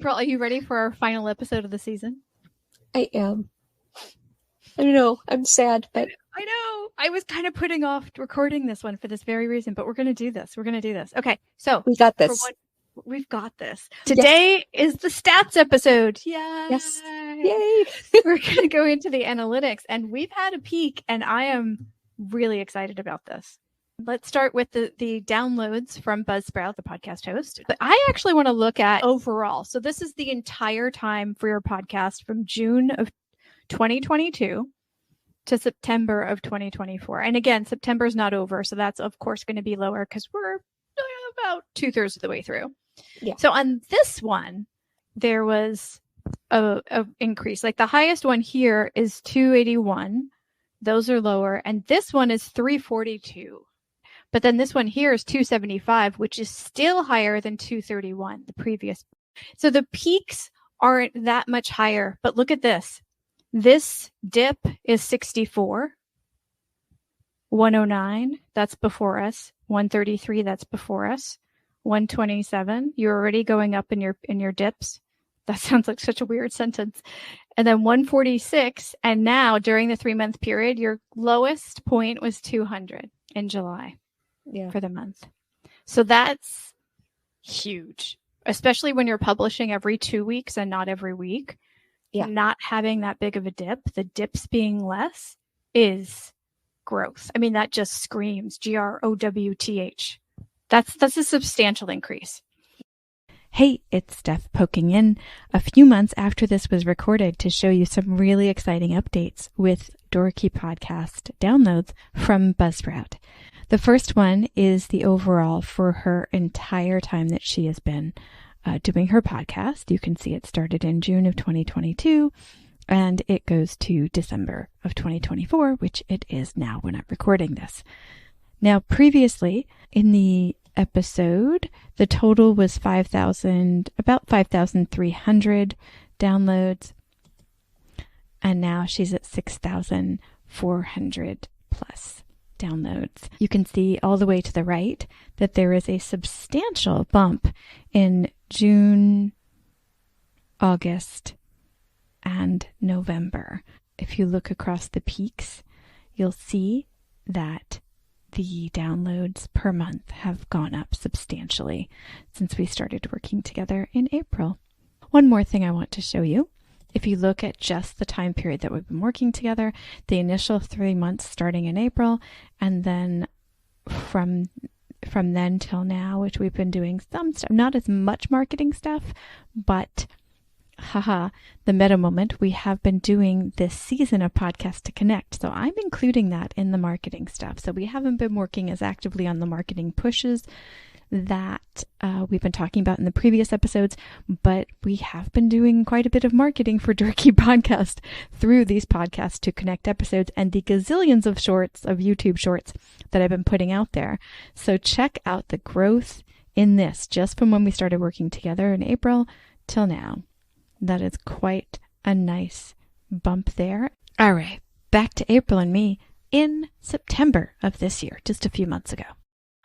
April, are you ready for our final episode of the season? I am. I don't know. I'm sad, but I know. I was kind of putting off recording this one for this very reason, but we're going to do this. Okay, so we got this. We've got this. Today is the stats episode. Yay! Yes. Yay! We're going to go into the analytics, and we've had a peek, and I am really excited about this. Let's start with the downloads from Buzzsprout, the podcast host. But I actually want to look at overall. So this is the entire time for your podcast from June of 2022 to September of 2024. And again, September is not over. So that's, of course, going to be lower because we're about 2/3 of the way through. Yeah. So on this one, there was a increase. Like the highest one here is 281. Those are lower. And this one is 342. But then this one here is 275, which is still higher than 231, the previous. So the peaks aren't that much higher. But look at this. This dip is 64. 109, that's before us. 133, that's before us. 127, you're already going up in your dips. That sounds like such a weird sentence. And then 146, and now during the 3-month period, your lowest point was 200 in July for the month. So that's huge, especially when you're publishing every 2 weeks and not every week. Yeah. Not having that big of a dip, the dips being less is growth. I mean, that just screams GROWTH. That's a substantial increase. Hey, it's Steph poking in a few months after this was recorded to show you some really exciting updates with Dorky Podcast downloads from Buzzsprout. The first one is the overall for her entire time that she has been doing her podcast. You can see it started in June of 2022 and it goes to December of 2024, which it is now when I'm recording this. Now, previously in the episode, the total was about 5,300 downloads. And now she's at 6,400 plus downloads. You can see all the way to the right that there is a substantial bump in June, August, and November. If you look across the peaks, you'll see that the downloads per month have gone up substantially since we started working together in April. One more thing I want to show you. If you look at just the time period that we've been working together, the initial 3 months starting in April, and then from then till now, which we've been doing some stuff, not as much marketing stuff, but the meta moment, we have been doing this season of Podcast to Connect. So I'm including that in the marketing stuff. So we haven't been working as actively on the marketing pushes that we've been talking about in the previous episodes, but we have been doing quite a bit of marketing for Dorky Podcast through these Podcasts to Connect episodes and the gazillions of shorts, of YouTube shorts that I've been putting out there. So check out the growth in this just from when we started working together in April till now. That is quite a nice bump there. All right, back to April and me in September of this year, just a few months ago.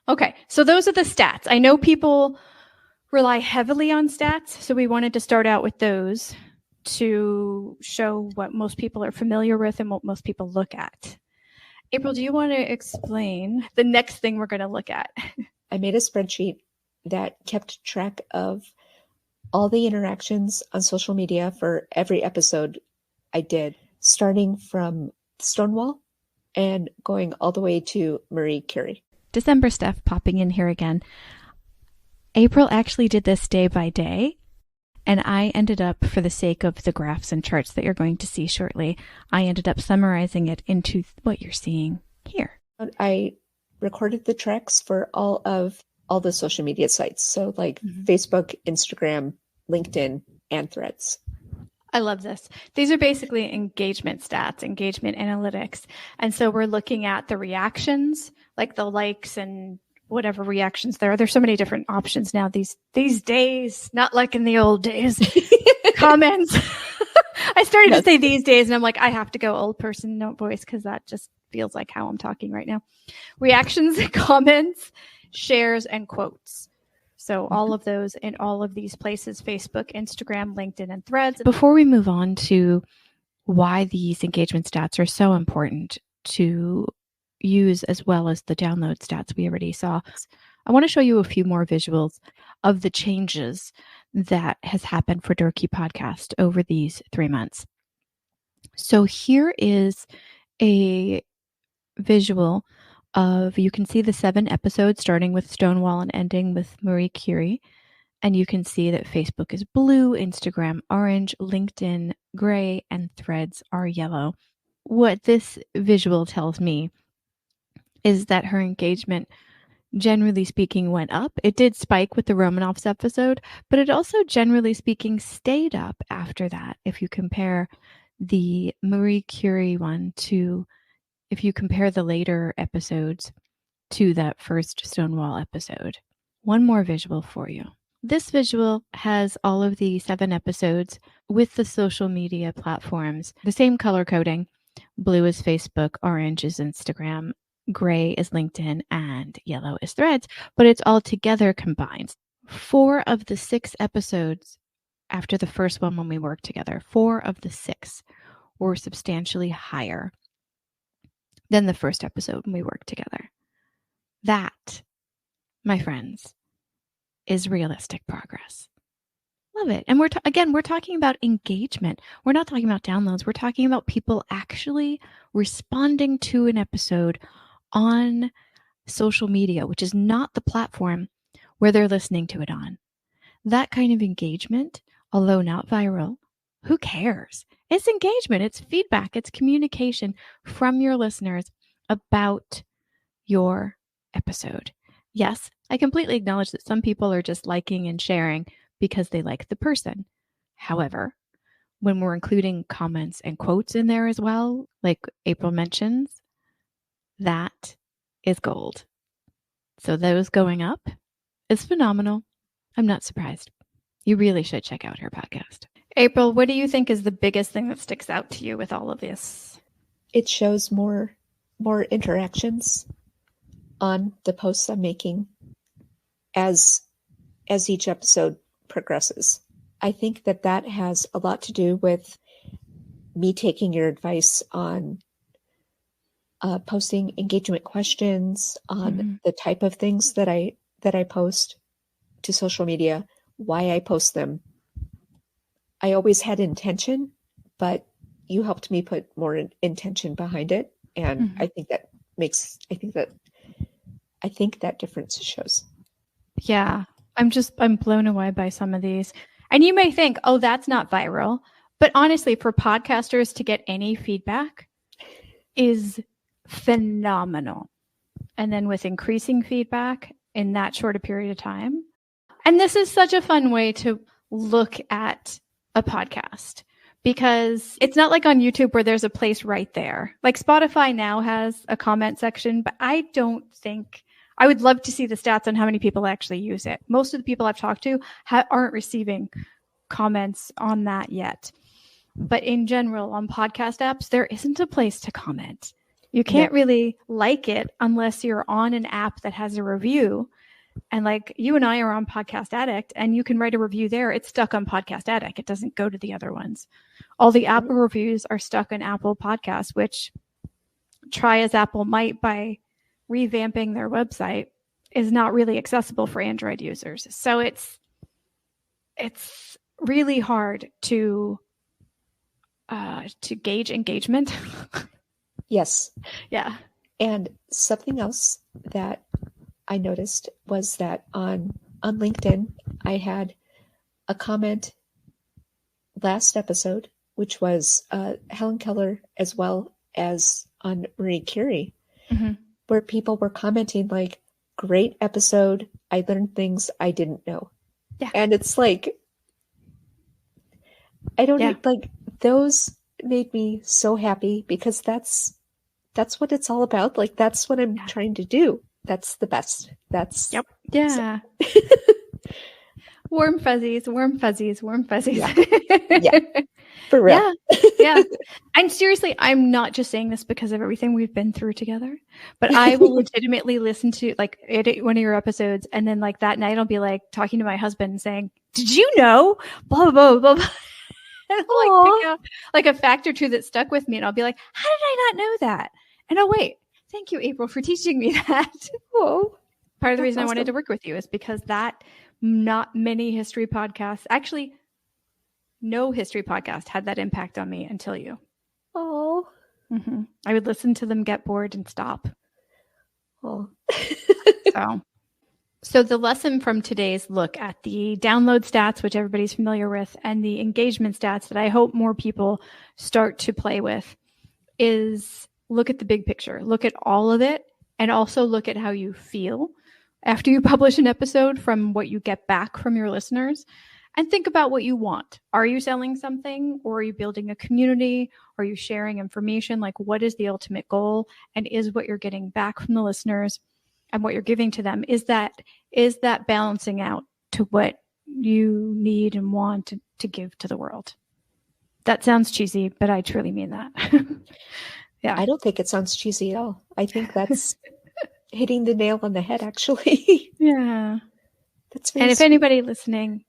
Okay, so those are the stats. I know people rely heavily on stats, so we wanted to start out with those to show what most people are familiar with and what most people look at. April, do you want to explain the next thing we're going to look at? I made a spreadsheet that kept track of all the interactions on social media for every episode I did, starting from Stonewall and going all the way to Marie Curie. December stuff popping in here again. April actually did this day by day, and I ended up, for the sake of the graphs and charts that you're going to see shortly, I ended up summarizing it into what you're seeing here. I recorded the tracks for all the social media sites. So like Facebook, Instagram, LinkedIn, and Threads. I love this. These are basically engagement stats, engagement analytics. And so we're looking at the reactions, like the likes and whatever reactions there are. There's so many different options now these days, not like in the old days. Comments. I started to say these days, and I'm like, I have to go old person, no voice, because that just feels like how I'm talking right now. Reactions, comments, shares, and quotes. So all of those in all of these places, Facebook, Instagram, LinkedIn, and Threads. Before we move on to why these engagement stats are so important to use as well as the download stats we already saw, I want to show you a few more visuals of the changes that has happened for Durkee Podcast over these 3 months. So here is a visual of, you can see the 7 episodes starting with Stonewall and ending with Marie Curie. And you can see that Facebook is blue, Instagram orange, LinkedIn gray, and Threads are yellow. What this visual tells me is that her engagement, generally speaking, went up. It did spike with the Romanovs episode, but it also, generally speaking, stayed up after that. If you compare the Marie Curie one to, if you compare the later episodes to that first Stonewall episode. One more visual for you. This visual has all of the 7 episodes with the social media platforms, the same color coding. Blue is Facebook, orange is Instagram, gray is LinkedIn, and yellow is Threads, but it's all together combined. 4 of the 6 episodes after the first one when we worked together, 4 of the 6 were substantially higher than the first episode when we worked together. That, my friends, is realistic progress. Love it. And we're talking about engagement. We're not talking about downloads. We're talking about people actually responding to an episode on social media, which is not the platform where they're listening to it on. That kind of engagement, although not viral, who cares? It's engagement. It's feedback. It's communication from your listeners about your episode. Yes, I completely acknowledge that some people are just liking and sharing because they like the person. However, when we're including comments and quotes in there as well, like April mentions, that is gold. So those going up is phenomenal. I'm not surprised. You really should check out her podcast. April, what do you think is the biggest thing that sticks out to you with all of this? It shows more interactions on the posts I'm making as each episode progresses. I think that has a lot to do with me taking your advice on posting engagement questions on the type of things that I post to social media, why I post them. I always had intention, but you helped me put more intention behind it, and I think that difference shows. Yeah, I'm blown away by some of these. And you may think, oh, that's not viral. But honestly, for podcasters to get any feedback is phenomenal. And then with increasing feedback in that short a period of time. And this is such a fun way to look at a podcast, because it's not like on YouTube where there's a place right there. Like Spotify now has a comment section, but I would love to see the stats on how many people actually use it. Most of the people I've talked to aren't receiving comments on that yet. But in general, on podcast apps, there isn't a place to comment. You can't really like it unless you're on an app that has a review. And like you and I are on Podcast Addict, and you can write a review there. It's stuck on Podcast Addict. It doesn't go to the other ones. All the Apple reviews are stuck on Apple Podcasts, which, try as Apple might by revamping their website, is not really accessible for Android users. So it's really hard to gauge engagement. Yes. Yeah. And something else that I noticed was that on LinkedIn, I had a comment last episode, which was Helen Keller, as well as on Marie Curie, where people were commenting like, great episode. I learned things I didn't know. Yeah. And it's like, I don't know, like, those made me so happy, because that's what it's all about. Like, that's what I'm trying to do. That's the best. That's yeah. So. Warm fuzzies, warm fuzzies, warm fuzzies. Yeah. Yeah. For real. Yeah. And seriously, I'm not just saying this because of everything we've been through together, but I will legitimately listen to like one of your episodes. And then like that night I'll be like talking to my husband and saying, did you know? Blah, blah, blah, blah. And I'll like pick out like a fact or two that stuck with me. And I'll be like, how did I not know that? And oh, wait, thank you, April, for teaching me that. Oh, part of the reason I wanted to work with you is because that not many history podcasts, actually no history podcast had that impact on me until you. Oh. Mm-hmm. I would listen to them, get bored, and stop. Oh. So the lesson from today's look at the download stats, which everybody's familiar with, and the engagement stats that I hope more people start to play with, is look at the big picture. Look at all of it, and also look at how you feel after you publish an episode from what you get back from your listeners, and think about what you want. Are you selling something, or are you building a community? Are you sharing information? Like, what is the ultimate goal? And is what you're getting back from the listeners and what you're giving to them, is that balancing out to what you need and want to give to the world? That sounds cheesy, but I truly mean that. Yeah. I don't think it sounds cheesy at all. I think that's hitting the nail on the head, actually. Yeah. That's very and if sweet. anybody listening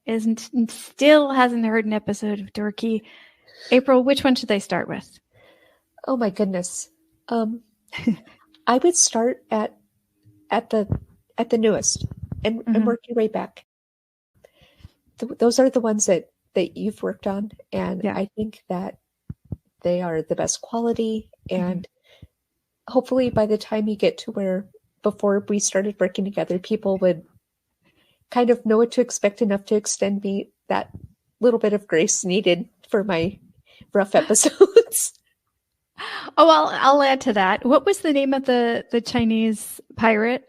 still hasn't heard an episode of Dorky, April, which one should they start with? Oh my goodness. I would start at the newest and work your way back. Those are the ones that you've worked on, and Yeah. I think that they are the best quality, and hopefully by the time you get to where before we started working together, people would kind of know what to expect enough to extend me that little bit of grace needed for my rough episodes. Oh, I'll add to that. What was the name of the Chinese pirate?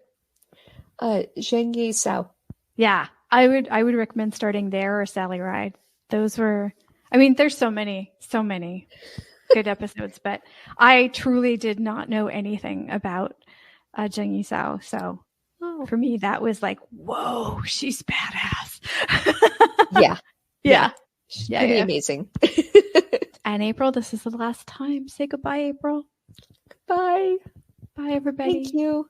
Zheng Yi Sao. Yeah, I would recommend starting there, or Sally Ride. Those were, I mean, there's so many good episodes, but I truly did not know anything about Zheng Yi Sao. So for me, that was like, whoa, she's badass. Yeah. She's pretty amazing. And April, this is the last time. Say goodbye, April. Goodbye. Bye, everybody. Thank you.